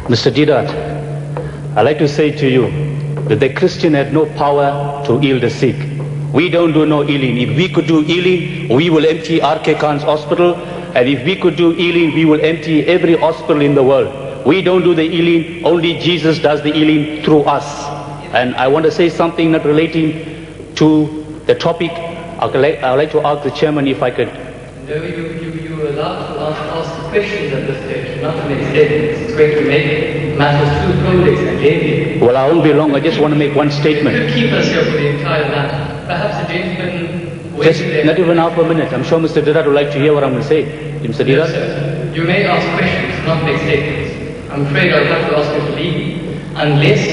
Mr. Deedat, I'd like to say to you that the Christian had no power to heal the sick. We don't do no healing. If we could do healing, we will empty R.K. Khan's hospital. And if we could do healing, we will empty every hospital in the world. We don't do the healing. Only Jesus does the healing through us. And I want to say something not relating to the topic. I'd like to ask the chairman if I could. No, you are allowed to ask questions at this stage, not to make statements. It's going to make matters too complex and heavy. Well, I won't be long. I just want to make one statement. You could keep us here for the entire matter. Perhaps the gentleman just not even half a minute. I'm sure Mr. Deedat would like to hear what I'm going to say. Mr. Deedat? Yes, sir. You may ask questions, not make statements. I'm afraid I'll have to ask you to leave unless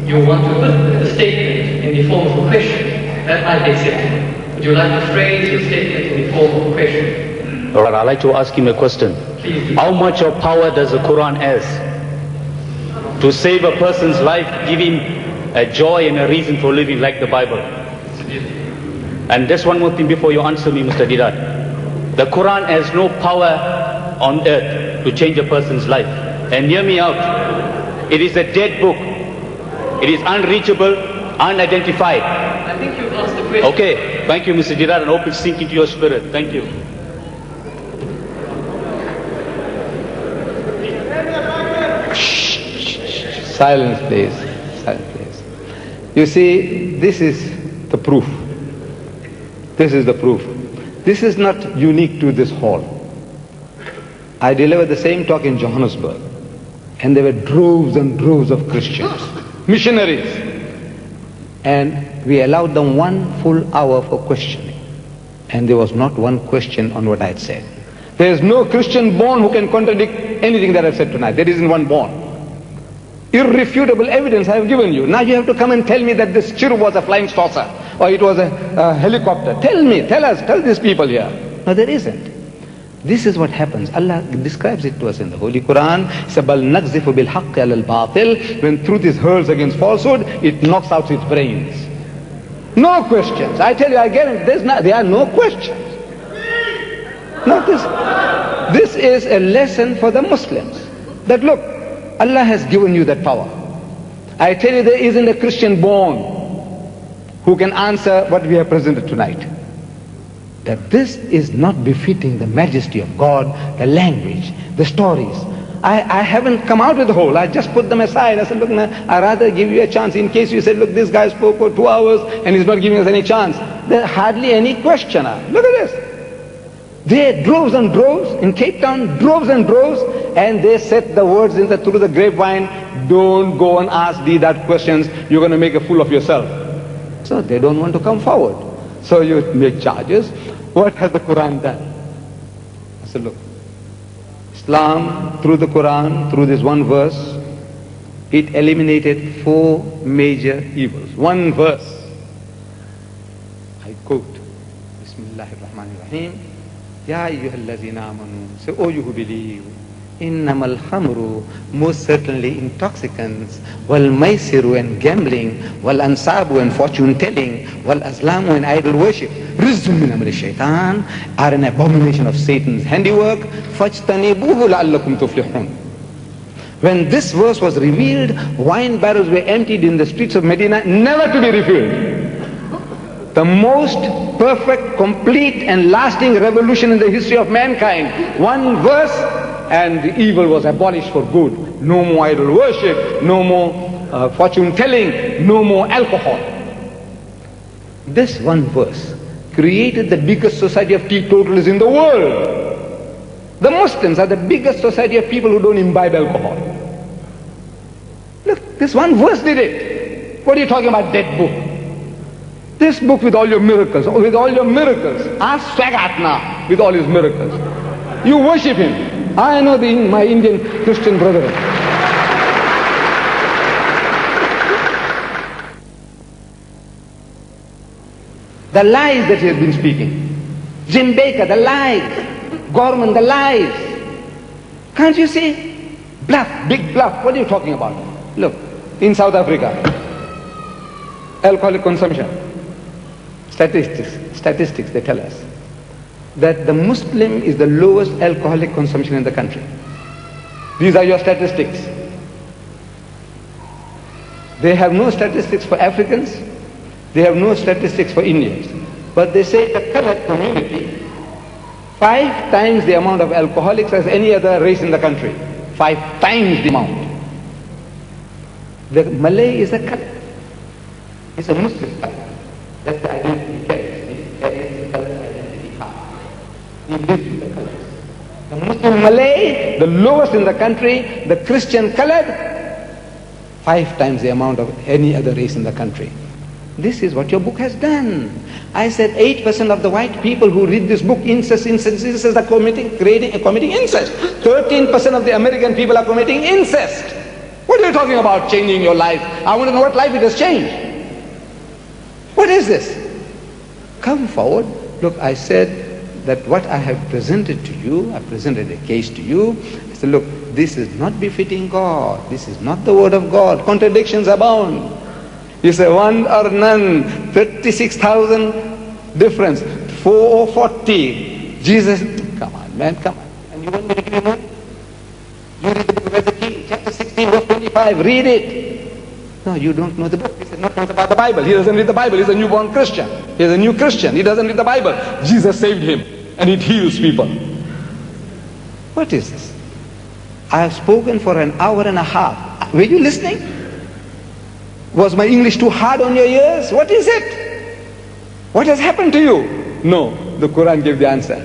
you want to put the statement in the form of a question. That might be acceptable. Would you like to phrase your statement in the form of a question? All right, I'd like to ask him a question. Please. How much of power does the Quran has to save a person's life, give him a joy and a reason for living like the Bible? And just one more thing before you answer me, Mr. Deedat. The Quran has no power on earth to change a person's life. And hear me out. It is a dead book. It is unreachable, unidentified. I think you've asked the question. Okay, thank you, Mr. Deedat, and hope it's sink into your spirit. Thank you. Silence, please. Silence, please. You see, this is the proof. This is the proof. This is not unique to this hall. I delivered the same talk in Johannesburg, and there were droves and droves of Christians, missionaries, and we allowed them 1 full hour for questioning, and there was not one question on what I had said. There is no Christian born who can contradict anything that I've said tonight. There isn't one born. Irrefutable evidence I have given you. Now you have to come and tell me that this chirp was a flying saucer or it was a helicopter. Tell me, tell us, tell these people here. No, there isn't. This is what happens. Allah describes it to us in the Holy Quran. Sabal naqzifu bil haqqi al batil. When truth is hurled against falsehood, it knocks out its brains. No questions. I tell you, I guarantee there are no questions. Not this. This is a lesson for the Muslims. That look, Allah has given you that power. I tell you, there isn't a Christian born who can answer what we have presented tonight. That this is not befitting the majesty of God, the language, the stories. I haven't come out with the whole. I just put them aside. I said, look, I'd rather give you a chance in case you said, look, this guy spoke for 2 hours and he's not giving us any chance. There's hardly any questioner. Look at this. There are droves and droves in Cape Town, droves and droves, and they set the words through the grapevine. Don't go and ask Deedat questions. You're going to make a fool of yourself. So they don't want to come forward. So you make charges. What has the Quran done? I said, look, Islam, through the Quran, through this one verse, it eliminated 4 major evils. One verse. I quote, Bismillahirrahmanirrahim. Ya ayyuhallazina amanu, say, oh you who believe, innamal khamru, most certainly intoxicants, wal maisiru and gambling, wal ansabu and fortune telling, wal azlamu and idol worship, rizum min amri shaitan, are an abomination of Satan's handiwork, fajtanibuhu la'allakum tuflihun. When this verse was revealed, wine barrels were emptied in the streets of Medina, never to be refilled. The most perfect, complete and lasting revolution in the history of mankind. One verse and the evil was abolished for good. No more idol worship, no more fortune telling, no more alcohol. This one verse created the biggest society of teetotalers in the world. The Muslims are the biggest society of people who don't imbibe alcohol. Look, this one verse did it. What are you talking about, dead book? This book with all your miracles, ask Swagat now with all his miracles. You worship him. I know my Indian Christian brethren. The lies that he has been speaking. Jim Baker, the lies. Gorman, the lies. Can't you see? Bluff, big bluff. What are you talking about? Look, in South Africa, alcoholic consumption. Statistics, they tell us that the Muslim is the lowest alcoholic consumption in the country. These are your statistics. They have no statistics for Africans. They have no statistics for Indians. But they say the colored community, 5 times the amount of alcoholics as any other race in the country. 5 times the amount. The Malay is a color. It's a Muslim color. That's the identity he carries. He carries the color identity card. He lives with the colors. The Muslim Malay, the lowest in the country, the Christian colored, 5 times the amount of any other race in the country. This is what your book has done. I said 8% of the white people who read this book, incest, are committing incest. 13% of the American people are committing incest. What are you talking about changing your life? I want to know what life it has changed. What is this? Come forward. Look, I said that what I have presented to you, I presented a case to you. I said, look, this is not befitting God. This is not the word of God. Contradictions abound. You say one or none, 36,000 difference, 4 or 40. Jesus, come on, man, come on. And you want me to give you more? You read the book of Ezekiel, chapter 16, verse 25, read it. No, you don't know the book. He said nothing about the Bible. He doesn't read the Bible. He's a newborn Christian. He's a new Christian. He doesn't read the Bible. Jesus saved him, and it heals people. What is this? I have spoken for an hour and a half. Were you listening? Was my English too hard on your ears? What is it? What has happened to you? No, the Quran gave the answer.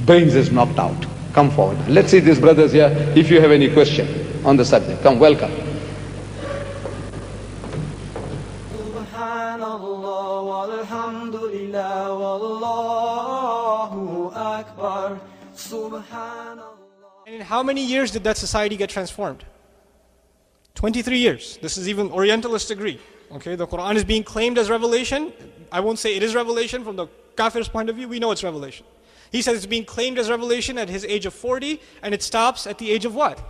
Brains is knocked out. Come forward. Let's see these brothers here if you have any question on the subject. Come, welcome. Subhanallah walhamdulillah wallahu akbar. Subhanallah. And in how many years did that society get transformed? 23 years. This is even Orientalists agree. Okay, the Quran is being claimed as revelation. I won't say it is revelation from the kafir's point of view. We know it's revelation. He says it's being claimed as revelation at his age of 40, and it stops at the age of what?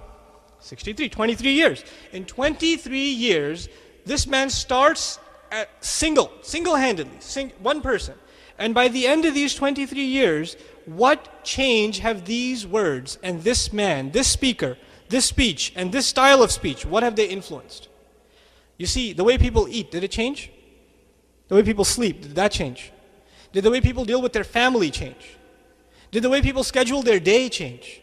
63, 23 years. In 23 years, this man starts at single-handedly, one person. And by the end of these 23 years, what change have these words and this man, this speaker, this speech and this style of speech, what have they influenced? You see, the way people eat, did it change? The way people sleep, did that change? Did the way people deal with their family change? Did the way people schedule their day change?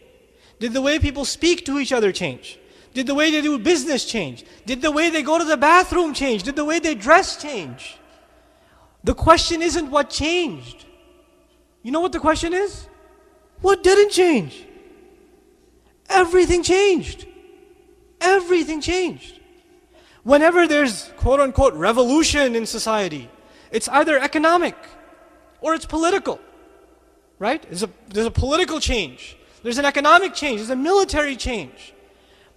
Did the way people speak to each other change? Did the way they do business change? Did the way they go to the bathroom change? Did the way they dress change? The question isn't what changed. You know what the question is? What didn't change? Everything changed. Everything changed. Whenever there's quote-unquote revolution in society, it's either economic or it's political, right? There's a political change. There's an economic change. There's a military change.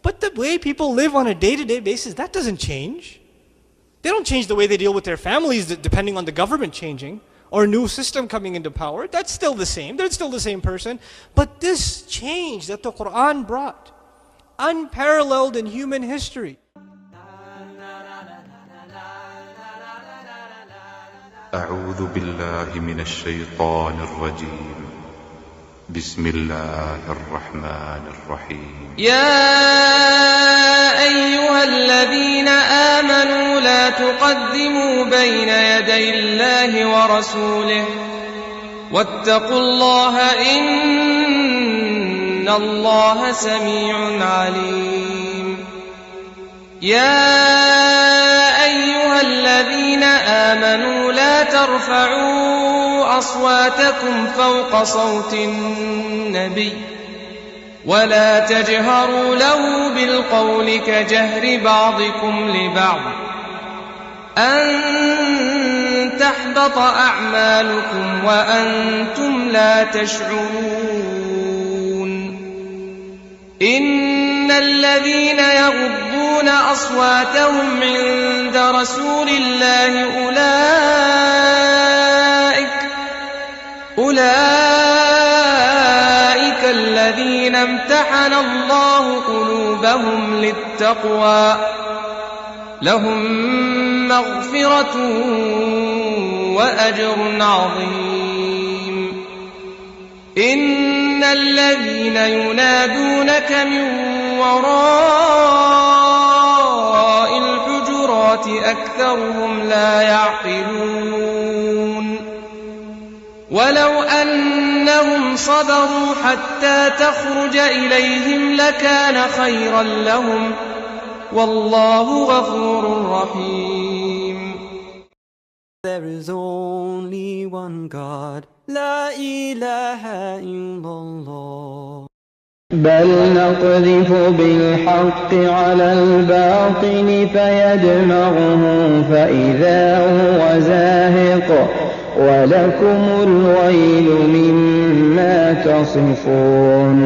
But the way people live on a day-to-day basis, that doesn't change. They don't change the way they deal with their families depending on the government changing or a new system coming into power. That's still the same. They're still the same person. But this change that the Quran brought, unparalleled in human history. أعوذ بالله من الشيطان الرجيم بسم الله الرحمن الرحيم يا أيها الذين آمنوا لا تقدموا بين يدي الله ورسوله واتقوا الله إن الله سميع عليم يا أيها الذين آمنوا لا ترفعوا أصواتكم فوق صوت النبي ولا تجهروا له بالقول كجهر بعضكم لبعض أن تحبط أعمالكم وأنتم لا تشعرون إن الذين يغضون أصواتهم عند رسول الله أولئك الذين امتحن الله قلوبهم للتقوى لهم مغفرة وأجر عظيم إن الذين ينادونك من وراء الحجرات أكثرهم لا يعقلون ولو أنهم صبروا حتى تخرج إليهم لكان خيرا لهم والله غفور رحيم. There is only one God, La ilaha illallah. بل نقذف بالحق على الباطل فيدمغه فإذا هو زاهق ولكم الويل مما تصفون.